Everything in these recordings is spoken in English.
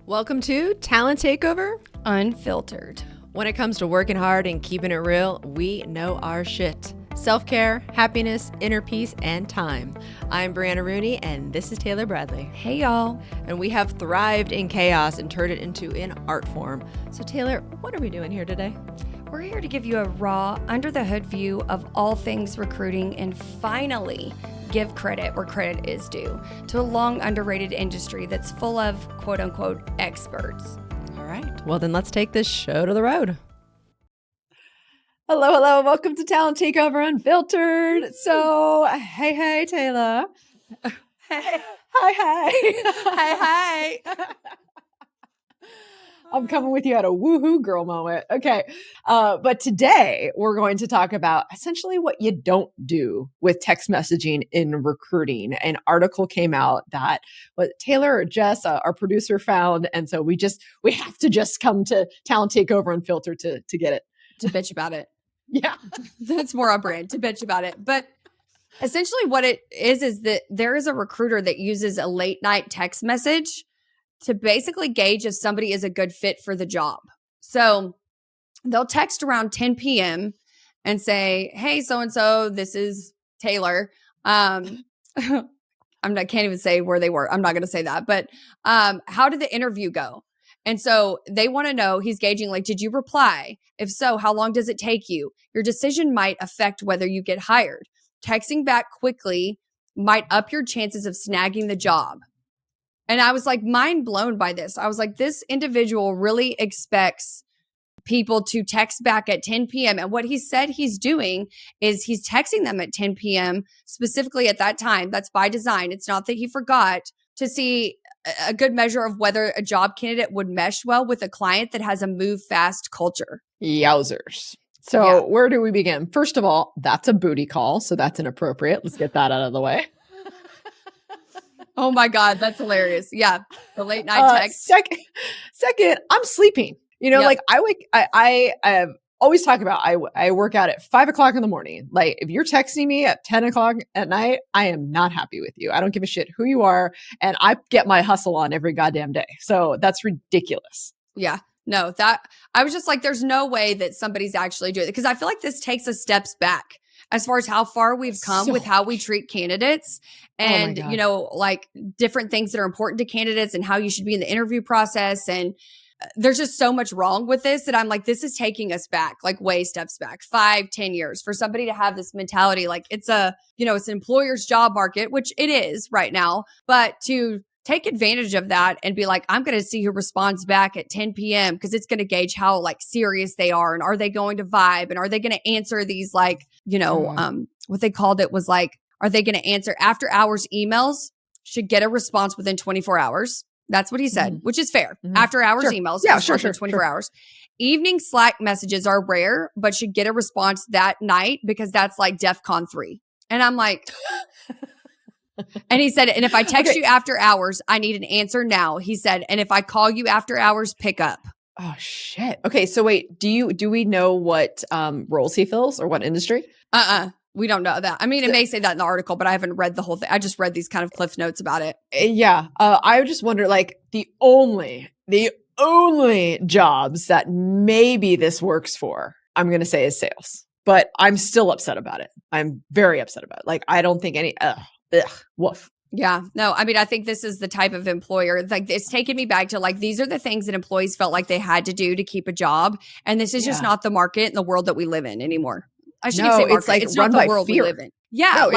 Welcome to Talent Takeover, Unfiltered. When it comes to working hard and keeping it real, we know our shit. Self-care, happiness, inner peace, and time. I'm Brianna Rooney, and this is Taylor Bradley. Hey, y'all. And we have thrived in chaos and turned it into an art form. So Taylor, what are we doing here today? We're here to give you a raw, under-the-hood view of all things recruiting and finally give credit where credit is due to a long underrated industry that's full of quote-unquote experts. All right. Well, then let's take this show to the road. Hello. Welcome to Talent Takeover Unfiltered. So, hey, Taylor. Hey. Hi. I'm coming with you at a woohoo girl moment. Okay. But today we're going to talk about essentially what you don't do with text messaging in recruiting. An article came out that what Taylor or Jess, our producer, found. And so we have to just come to Talent Takeover Unfiltered to get it. To bitch about it. Yeah. That's more on brand, to bitch about it. But essentially what it is that there is a recruiter that uses a late night text message to basically gauge if somebody is a good fit for the job. So they'll text around 10 p.m. and say, hey, so-and-so, this is Taylor. Can't even say where they were. I'm not going to say that. But how did the interview go? And so they want to know, he's gauging, like, did you reply? If so, how long does it take you? Your decision might affect whether you get hired. Texting back quickly might up your chances of snagging the job. And I was like mind blown by this. I was like, this individual really expects people to text back at 10 p.m. And what he said he's doing is he's texting them at 10 p.m. specifically at that time. That's by design. It's not that he forgot, to see a good measure of whether a job candidate would mesh well with a client that has a move fast culture. Yowzers. So Where do we begin? First of all, that's a booty call. So that's inappropriate. Let's get that out of the way. Oh my God, that's hilarious. Yeah. The late night text. Second, I'm sleeping. Like I always talk about, I work out at 5:00 in the morning. Like if you're texting me at 10:00 at night, I am not happy with you. I don't give a shit who you are. And I get my hustle on every goddamn day. So that's ridiculous. Yeah. No, that I was just like, there's no way that somebody's actually doing it, because I feel like this takes us steps back as far as how far we've come with how we treat candidates and, like different things that are important to candidates and how you should be in the interview process. And there's just so much wrong with this that I'm like, this is taking us back, like way steps back, 5-10 years for somebody to have this mentality. Like it's it's an employer's job market, which it is right now, but to take advantage of that and be like, I'm going to see who responds back at 10 p.m. because it's going to gauge how like serious they are. And are they going to vibe? And are they going to answer these like, what they called it was like, are they going to answer after hours emails? Should get a response within 24 hours. That's what he said, which is fair. After hours emails, within 24 hours. Evening Slack messages are rare, but should get a response that night because that's like DEFCON 3. And I'm like, and he said, and if I text you after hours, I need an answer now. He said, and if I call you after hours, pick up. Oh shit. Okay. So wait, do we know what roles he fills or what industry? We don't know that. I mean, it may say that in the article, but I haven't read the whole thing. I just read these kind of cliff notes about it. Yeah. I just wonder, like the only jobs that maybe this works for, I'm going to say is sales, but I'm still upset about it. I'm very upset about it. Like, I don't think woof. Yeah. No, I mean, I think this is the type of employer, like it's taken me back to like, these are the things that employees felt like they had to do to keep a job. And this is just not the market and the world that we live in anymore. I shouldn't say market. It's like it's run not the by world fear. we live in. Yeah.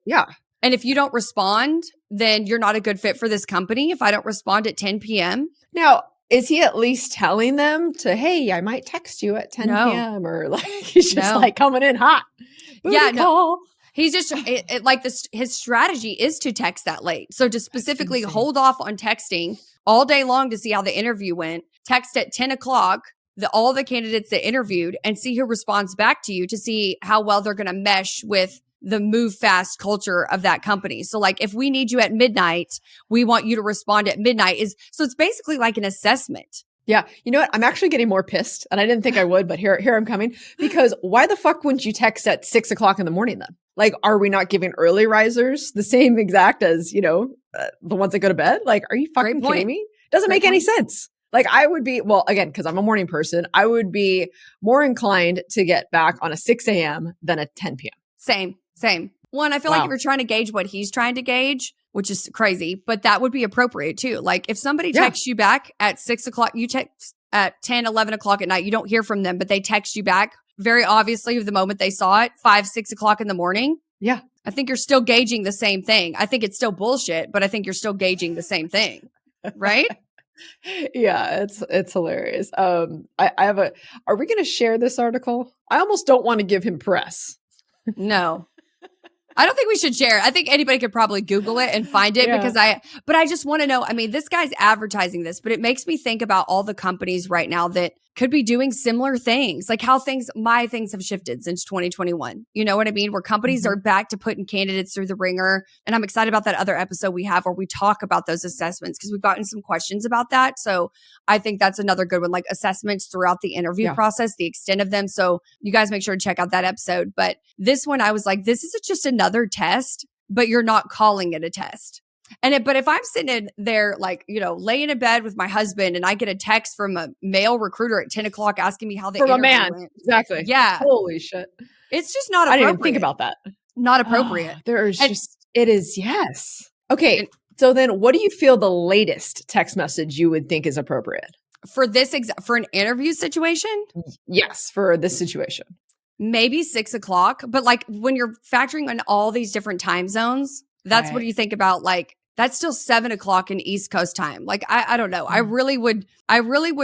No, And if you don't respond, then you're not a good fit for this company. If I don't respond at 10 p.m. Now, is he at least telling them hey, I might text you at 10 p.m. or like, he's just like coming in hot. Booty call. He's just like this. His strategy is to text that late. So to specifically hold off on texting all day long to see how the interview went, text at 10 o'clock, all the candidates that interviewed and see who responds back to you to see how well they're going to mesh with the move fast culture of that company. So like if we need you at midnight, we want you to respond at midnight so it's basically like an assessment. Yeah. You know what? I'm actually getting more pissed and I didn't think I would, but here I'm coming because why the fuck wouldn't you text at 6:00 in the morning then? Like, are we not giving early risers the same exact as, the ones that go to bed? Like, are you fucking kidding me? Doesn't make any sense. Like I would be, well, again, because I'm a morning person, I would be more inclined to get back on a 6 a.m. than a 10 p.m. Same. One, I feel like if you're trying to gauge what he's trying to gauge, which is crazy, but that would be appropriate too. Like if somebody texts you back at 6 o'clock, you text at 10, 11 o'clock at night, you don't hear from them, but they text you back very obviously the moment they saw it, 5, 6 o'clock in the morning. Yeah. I think you're still gauging the same thing. I think it's still bullshit, but I think you're still gauging the same thing. Right? Yeah, it's hilarious. I have are we going to share this article? I almost don't want to give him press. No. I don't think we should share. I think anybody could probably Google it and find it but I just want to know, I mean, this guy's advertising this, but it makes me think about all the companies right now that could be doing similar things, like how my things have shifted since 2021. You know what I mean? Where companies are back to putting candidates through the ringer. And I'm excited about that other episode we have where we talk about those assessments because we've gotten some questions about that. So I think that's another good one, like assessments throughout the interview process, the extent of them. So you guys make sure to check out that episode. But this one, I was like, this is just another test, but you're not calling it a test. But if I'm sitting in there, like, you know, laying in bed with my husband and I get a text from a male recruiter at 10 o'clock asking me how the interview went. Exactly. Yeah. Holy shit. It's just not appropriate. I didn't even think about that. Not appropriate. It is. Yes. Okay. So then what do you feel the latest text message you would think is appropriate? For this, for an interview situation? Yes. For this situation. Maybe 6 o'clock. But like when you're factoring in all these different time zones, that's what you think about. Like, that's still 7 o'clock in East Coast time. Like, I don't know. I really would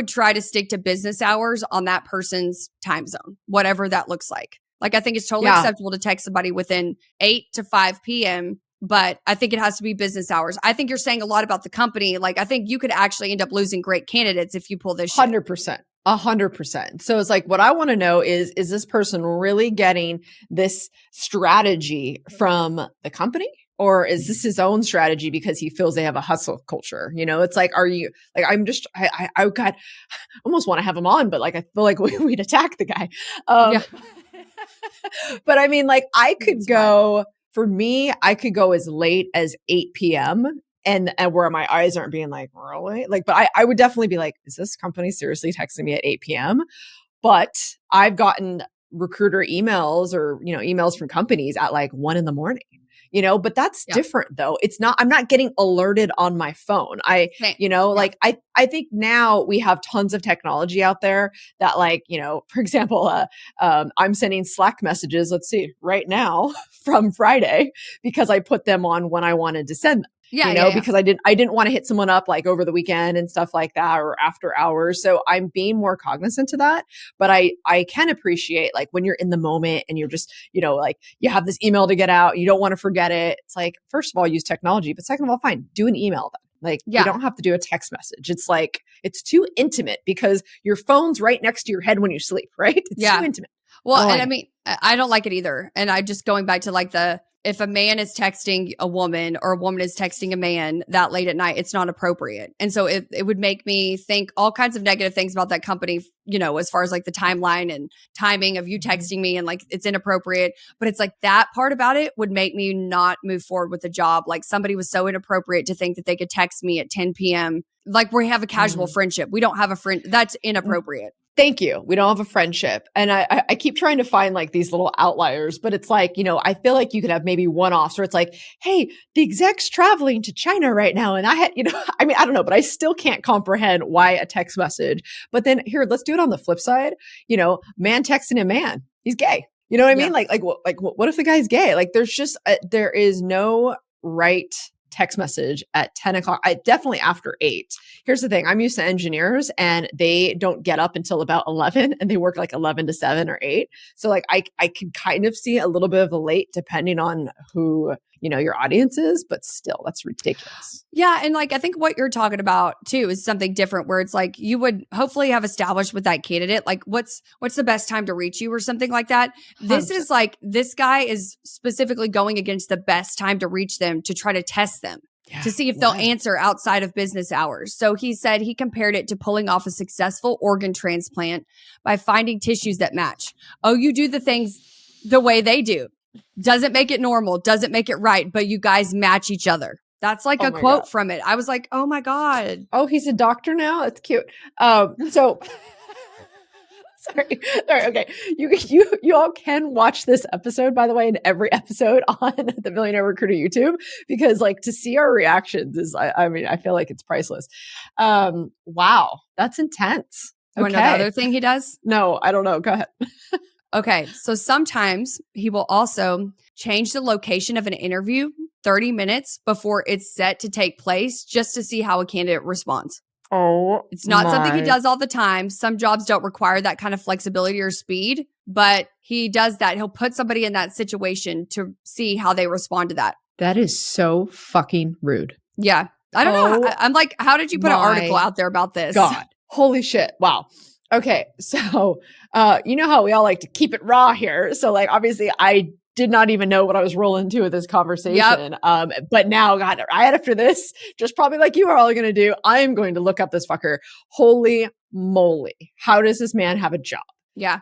try to stick to business hours on that person's time zone, whatever that looks like. Like, I think it's totally acceptable to text somebody within 8 to 5 p.m., but I think it has to be business hours. I think you're saying a lot about the company. Like, I think you could actually end up losing great candidates if you pull this shit. 100%. 100%. So it's like, what I want to know is this person really getting this strategy from the company? Or is this his own strategy because he feels they have a hustle culture? You know, it's like, are you like, I almost want to have him on, but like, I feel like we'd attack the guy. But I mean, like I could go as late as 8 p.m. and where my eyes aren't being like, really? Like, but I would definitely be like, is this company seriously texting me at 8 p.m.? But I've gotten recruiter emails or, you know, emails from companies at like 1 a.m. You know, but that's different though. It's not, I'm not getting alerted on my phone. Like I think now we have tons of technology out there that like, you know, for example, I'm sending Slack messages, let's see, right now from Friday because I put them on when I wanted to send them. Because I didn't want to hit someone up like over the weekend and stuff like that or after hours. So I'm being more cognizant to that. But I can appreciate like when you're in the moment and you're just, you know, like you have this email to get out, you don't want to forget it. It's like, first of all, use technology, but second of all, fine, do an email then. Like you don't have to do a text message. It's like, it's too intimate because your phone's right next to your head when you sleep, right? It's too intimate. Well, and I mean, I don't like it either. And I just going back to like if a man is texting a woman or a woman is texting a man that late at night, it's not appropriate. And so it would make me think all kinds of negative things about that company, you know, as far as like the timeline and timing of you texting me and like it's inappropriate. But it's like that part about it would make me not move forward with the job. Like somebody was so inappropriate to think that they could text me at 10 p.m. Like we have a casual friendship. We don't have a friend. That's inappropriate. Thank you. We don't have a friendship. And I keep trying to find like these little outliers, but it's like, you know, I feel like you could have maybe one-offs where it's like, hey, the exec's traveling to China right now. And I had, you know, I mean, I don't know, but I still can't comprehend why a text message. But then here, let's do it on the flip side. You know, man texting a man, he's gay. You know what I mean? Like what if the guy's gay? Like there's just, there is no right text message at 10 o'clock. Definitely after 8. Here's the thing. I'm used to engineers and they don't get up until about 11 and they work like 11 to 7 or 8. So like I can kind of see a little bit of a late depending on who, you know, your audience is, but still that's ridiculous. Yeah. And like, I think what you're talking about too is something different where it's like, you would hopefully have established with that candidate, like what's the best time to reach you or something like that. 100%. This is like, this guy is specifically going against the best time to reach them to try to test them. To see if they'll answer outside of business hours. So he said he compared it to pulling off a successful organ transplant by finding tissues that match. Oh, you do the things the way they do. Doesn't make it normal, doesn't make it right, but you guys match each other. That's like Oh a my quote God. from it. I was like, oh my God. Oh, he's a doctor now? That's cute. So sorry. Okay. You all can watch this episode, by the way, in every episode on the Millionaire Recruiter YouTube, because like to see our reactions is, I mean, I feel like it's priceless. Wow. That's intense. You want to know the other thing he does? No, I don't know. Go ahead. Okay. So sometimes he will also change the location of an interview 30 minutes before it's set to take place just to see how a candidate responds. Oh, it's not something he does all the time. Some jobs don't require that kind of flexibility or speed, but he does that. He'll put somebody in that situation to see how they respond to that. That is so fucking rude. Yeah. I don't know. I'm like, how did you put an article out there about this? God. Holy shit. Wow. Okay. So, you know how we all like to keep it raw here. So like, obviously I did not even know what I was rolling into with this conversation. Yep. But now, God, right after this, just probably like you are all going to do, I am going to look up this fucker. Holy moly. How does this man have a job? Yeah.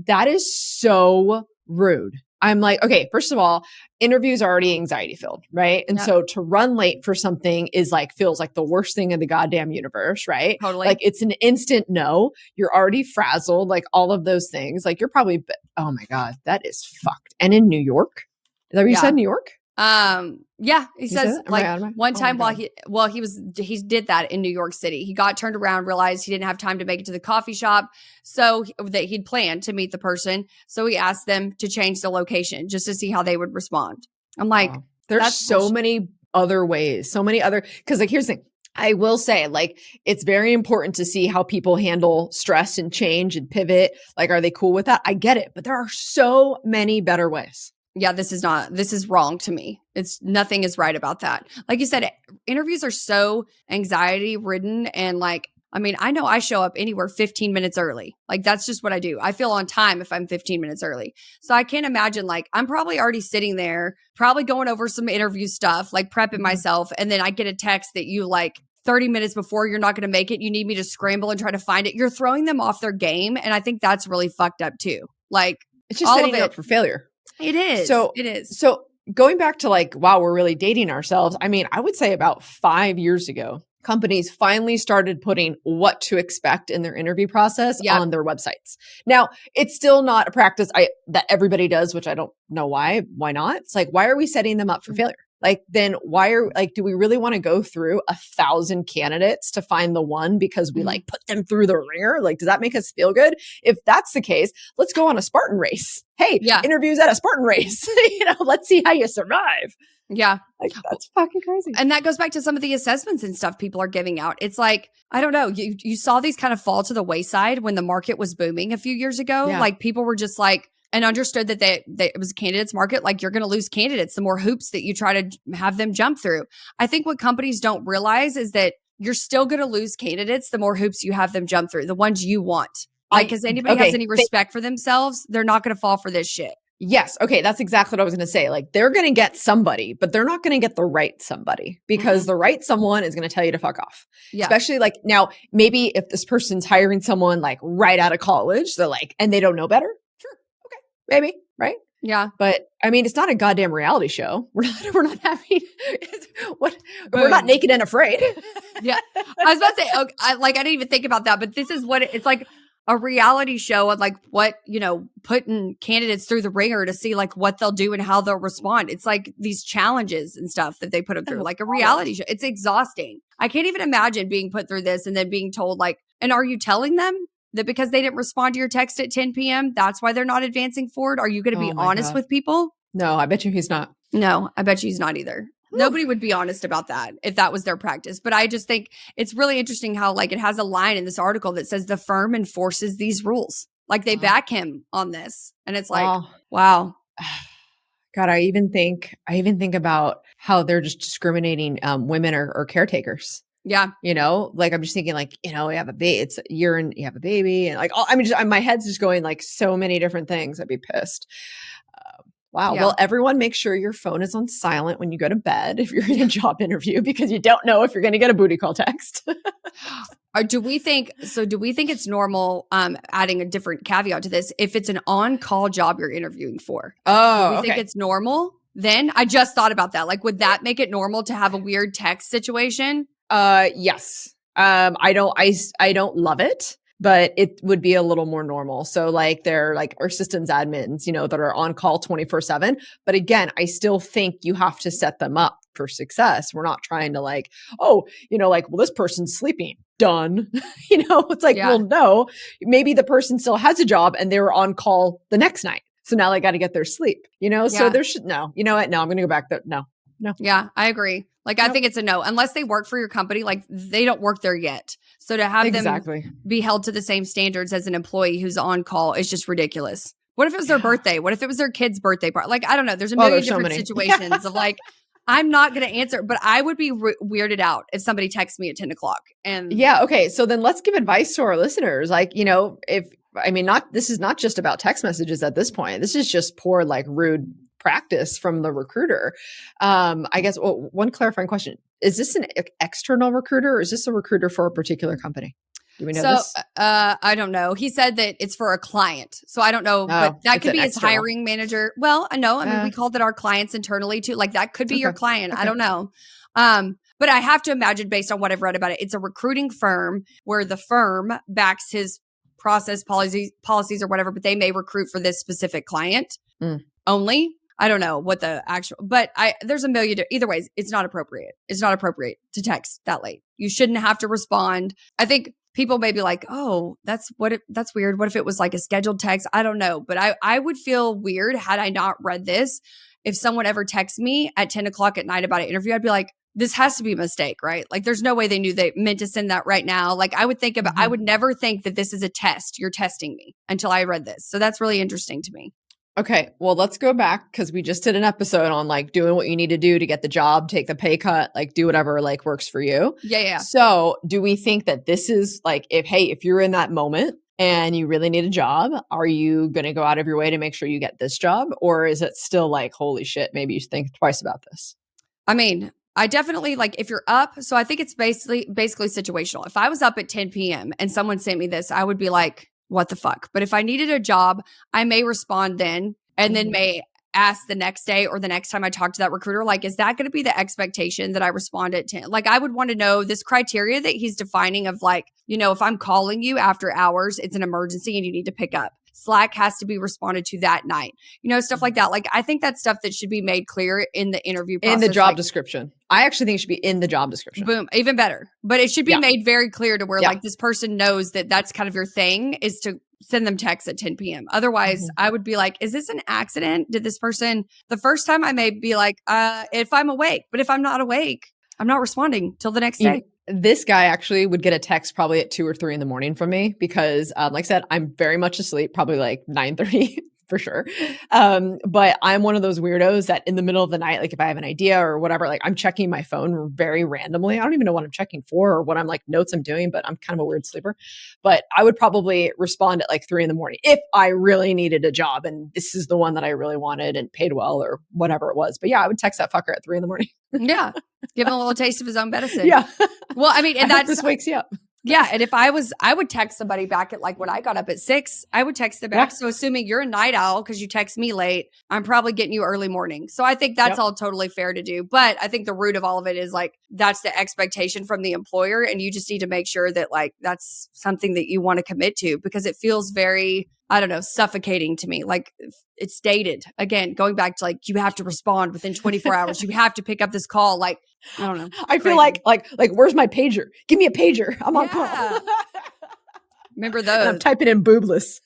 That is so rude. I'm like, okay, first of all, interviews are already anxiety filled, right? And so to run late for something is like, feels like the worst thing in the goddamn universe, right? Totally. Like it's an instant no. You're already frazzled, like all of those things. Like you're probably, oh my God, that is fucked. And in New York? Is that what you said, New York? Yeah, he says like one time while he did that in New York City. He got turned around, realized he didn't have time to make it to the coffee shop, so that he'd planned to meet the person. So he asked them to change the location just to see how they would respond. I'm like, there's so many other ways, so many other, because like here's the thing. I will say, like, it's very important to see how people handle stress and change and pivot. Like, are they cool with that? I get it, but there are so many better ways. Yeah, this is wrong to me. Nothing is right about that. Like you said, interviews are so anxiety ridden. And like, I mean, I know I show up anywhere 15 minutes early. Like that's just what I do. I feel on time if I'm 15 minutes early. So I can't imagine, like, I'm probably already sitting there, probably going over some interview stuff, like prepping myself. And then I get a text that you like 30 minutes before you're not going to make it. You need me to scramble and try to find it. You're throwing them off their game. And I think that's really fucked up too. Like it's just setting it up for failure. It is. So it is. So going back to like, wow, we're really dating ourselves. I mean, I would say about 5 years ago, companies finally started putting what to expect in their interview process on their websites. Now, it's still not a practice that everybody does, which I don't know why. Why not? It's like, why are we setting them up for failure? Like, then do we really want to go through 1,000 candidates to find the one because we like put them through the ringer? Like, does that make us feel good? If that's the case, let's go on a Spartan race. Hey, interviews at a Spartan race. Let's see how you survive. Yeah. Like, that's fucking crazy. And that goes back to some of the assessments and stuff people are giving out. It's like, I don't know, you saw these kind of fall to the wayside when the market was booming a few years ago. Yeah. Like people were just like, and understood that it was a candidates market. Like you're going to lose candidates the more hoops that you try to have them jump through. I think what companies don't realize is that you're still going to lose candidates the more hoops you have them jump through, the ones you want. Like, because anybody has any respect for themselves, they're not going to fall for this shit. Yes. Okay. That's exactly what I was going to say. Like they're going to get somebody, but they're not going to get the right somebody because the right someone is going to tell you to fuck off. Yeah. Especially like now, maybe if this person's hiring someone like right out of college, they're like, and they don't know better. Sure. Okay. Maybe. Right. Yeah. But I mean, it's not a goddamn reality show. We're not having we're not naked and afraid. Yeah. I was about to say, okay, I didn't even think about that, but this is what it's like. A reality show of like what, putting candidates through the ringer to see like what they'll do and how they'll respond. It's like these challenges and stuff that they put them through, like a reality show. It's exhausting. I can't even imagine being put through this and then being told like, and are you telling them that because they didn't respond to your text at 10 p.m., that's why they're not advancing forward? Are you going to be honest with people? No, I bet you he's not. No, I bet you he's not either. Nobody would be honest about that if that was their practice. But I just think it's really interesting how like it has a line in this article that says the firm enforces these rules. Like they back him on this. And it's like, wow. God, I even think about how they're just discriminating women or caretakers. Yeah. Like I'm just thinking like, you have a baby, it's a year and you have a baby and like, my head's just going like so many different things. I'd be pissed. Wow. Yeah. Well, everyone make sure your phone is on silent when you go to bed if you're in a job interview because you don't know if you're going to get a booty call text. Do we think it's normal, adding a different caveat to this, if it's an on-call job you're interviewing for? Oh, do we think it's normal then? I just thought about that. Like, would that make it normal to have a weird text situation? Yes. I don't love it, but it would be a little more normal. So like they're like our systems admins, that are on call 24/7. But again, I still think you have to set them up for success. We're not trying to like, well, this person's sleeping. Done. It's like, well, no, maybe the person still has a job and they were on call the next night. So now they got to get their sleep, So there should, no, you know what? No, I'm going to go back there. No. Yeah, I agree. Like, I think it's a no. Unless they work for your company, like they don't work there yet. So to have them be held to the same standards as an employee who's on call is just ridiculous. What if it was their birthday? What if it was their kid's birthday party? Like, I don't know. There's a million different situations of like, I'm not going to answer, but I would be weirded out if somebody texts me at 10 o'clock. And yeah. Okay. So then let's give advice to our listeners. Like, this is not just about text messages at this point. This is just poor, like rude practice from the recruiter. I guess one clarifying question. Is this an external recruiter or is this a recruiter for a particular company? Do we know this? I don't know. He said that it's for a client. So I don't know, but that could be his hiring manager. Well, no, I mean, we called it our clients internally too. Like that could be your client. Okay. I don't know. But I have to imagine based on what I've read about it, it's a recruiting firm where the firm backs his process policies or whatever, but they may recruit for this specific client only. I don't know what the actual, but there's a million, either ways, it's not appropriate. It's not appropriate to text that late. You shouldn't have to respond. I think people may be like, oh, that's weird. What if it was like a scheduled text? I don't know. But I would feel weird had I not read this. If someone ever texts me at 10 o'clock at night about an interview, I'd be like, this has to be a mistake, right? Like there's no way they knew they meant to send that right now. Like I would think about, I would never think that this is a test. You're testing me until I read this. So that's really interesting to me. Okay. Well, let's go back because we just did an episode on like doing what you need to do to get the job, take the pay cut, like do whatever like works for you. Yeah. So do we think that this is like, if you're in that moment and you really need a job, are you going to go out of your way to make sure you get this job? Or is it still like, holy shit, maybe you think twice about this? I mean, I definitely like if you're up. So I think it's basically situational. If I was up at 10 p.m. and someone sent me this, I would be like, what the fuck? But if I needed a job, I may respond then and then may ask the next day or the next time I talk to that recruiter, like, is that going to be the expectation that I respond at 10? Like, I would want to know this criteria that he's defining of like, if I'm calling you after hours, it's an emergency and you need to pick up. Slack has to be responded to that night. Stuff like that. Like, I think that's stuff that should be made clear in the interview process. In the job description. I actually think it should be in the job description. Boom. Even better. But it should be made very clear to where like this person knows that that's kind of your thing is to send them texts at 10 p.m. Otherwise, I would be like, is this an accident? Did this person, the first time I may be like, if I'm awake, but if I'm not awake, I'm not responding till the next day. This guy actually would get a text probably at 2 or 3 in the morning from me because, like I said, I'm very much asleep, probably like 9:30 for sure. But I'm one of those weirdos that in the middle of the night, like if I have an idea or whatever, like I'm checking my phone very randomly. I don't even know what I'm checking for or what I'm like notes I'm doing, but I'm kind of a weird sleeper. But I would probably respond at like 3 in the morning if I really needed a job and this is the one that I really wanted and paid well or whatever it was. But yeah, I would text that fucker at 3 in the morning. Yeah. Give him a little taste of his own medicine. Yeah. Well, I mean, and this wakes you up. Yeah. And if I would text somebody back at like when I got up at 6, I would text them back. Yeah. So assuming you're a night owl because you text me late, I'm probably getting you early morning. So I think that's all totally fair to do. But I think the root of all of it is like, that's the expectation from the employer. And you just need to make sure that like, that's something that you want to commit to because it feels very, I don't know, suffocating to me. Like it's dated. Again, going back to like, you have to respond within 24 hours. You have to pick up this call. Like, I don't know. I feel like, where's my pager? Give me a pager. I'm on call. Remember those? And I'm typing in boobless.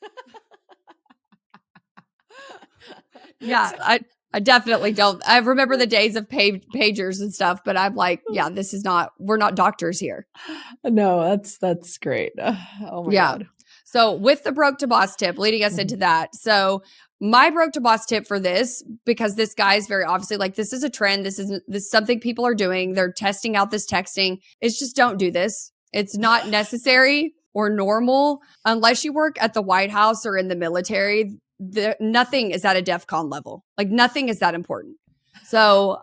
Yeah. I definitely don't. I remember the days of pagers and stuff, but I'm like, yeah, we're not doctors here. No, that's great. Oh my God. So with the broke to boss tip, leading us into that. So my broke to boss tip for this, because this guy is very obviously like, this is a trend. This is something people are doing. They're testing out this texting. It's just don't do this. It's not necessary or normal unless you work at the White House or in the military. Nothing is at a DEFCON level. Like nothing is that important. So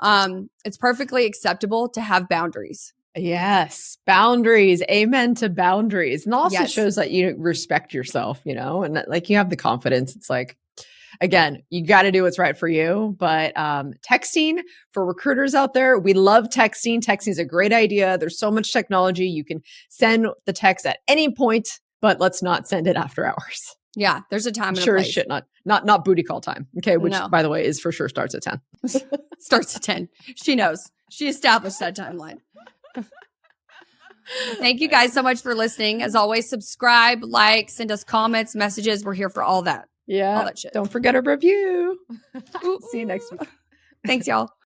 it's perfectly acceptable to have boundaries. Yes. Boundaries. Amen to boundaries. And also shows that you respect yourself, and that, like you have the confidence. It's like, again, you got to do what's right for you. But texting for recruiters out there, we love texting. Texting is a great idea. There's so much technology. You can send the text at any point, but let's not send it after hours. Yeah, there's a time and sure a place. As shit, not booty call time. Okay, which No. by the way is for sure starts at 10. Starts at 10. She knows. She established that timeline. Thank you guys so much for listening. As always, subscribe, like, send us comments, messages. We're here for all that. Yeah. All that shit. Don't forget a review. See you next week. Thanks, y'all.